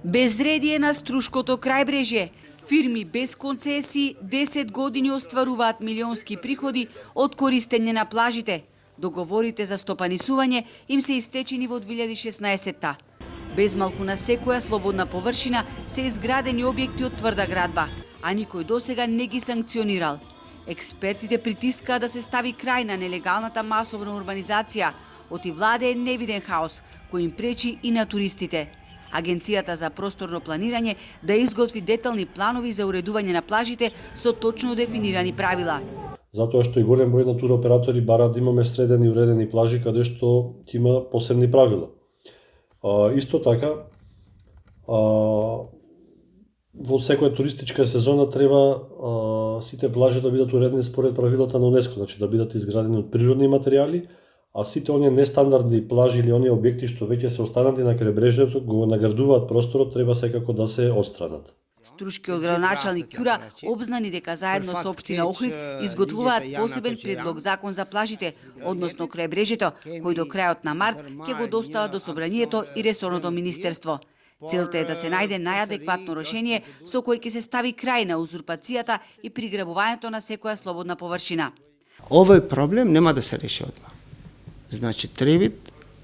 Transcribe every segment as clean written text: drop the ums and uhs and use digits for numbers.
Безредие на Струшкото крајбрежје. Фирми без концесии 10 години остваруваат милионски приходи од користење на плажите. Договорите за стопанисување им се истечени во 2016-та. Без малку на секоја слободна површина се изградени објекти од тврда градба, а никој досега не ги санкционирал. Експертите притискаат да се стави крај на нелегалната масовна урбанизација. Оти владее невиден хаос кој им пречи и на туристите. Агенцијата за просторно планирање да изготви детални планови за уредување на плажите со точно дефинирани правила. Затоа што и голем број на туроператори бараат да имаме средени и уредени плажи каде што има посебни правила. Исто така, во секоја туристичка сезона треба сите плажи да бидат уредени според правилата на УНЕСКО, значи да бидат изградени од природни материјали, а сите оние нестандардни плажи или оние објекти што веќе се останати на крајбрежјето го наградуваат просторот, треба секако да се отстранат. Струшкиот градоначалник Ќура обзнани дека заедно со општина Охрид изготвуваат посебен предлог закон за плажите, односно крајбрежјето, кој до крајот на март ќе го достават до собранието и ресорното министерство. Целта е да се најде најадекватно решение со кој ќе се стави крај на узурпацијата и приграбувањето на секоја слободна површина. Овој проблем нема да се реши одма. Значи треба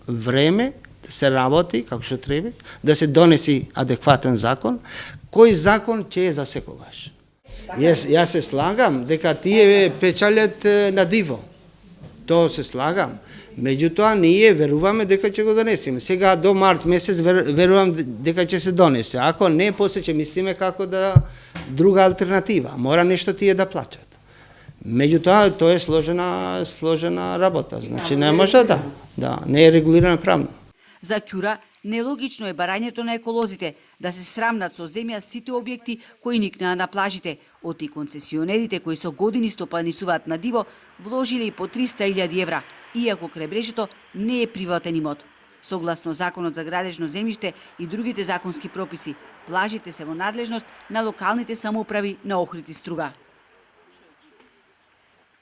време да се работи како што треба, да се донеси адекватен закон. Кој закон ќе е за секогаш? Јас се слагам дека тие печалят на диво. Тоа се слагам. Меѓутоа ние веруваме дека ќе го донесеме. Сега до март месец верувам дека ќе се донесе. Ако не, после ќе мислиме како да друга алтернатива. Мора нешто тие да плачат. Меѓутоа тоа е сложена работа. Значи не може не е регулирано правно. За Ќура нелогично е барањето на еколозите да се срамнат со земја сите објекти кои никнаа на плажите, оти концесионерите кои со години стопанисуваат на диво вложили и по 300.000 евра, иако крајбрежјето не е приватен имот. Согласно Законот за градежно земјиште и другите законски прописи, плажите се во надлежност на локалните самоуправи на Охрид и Струга.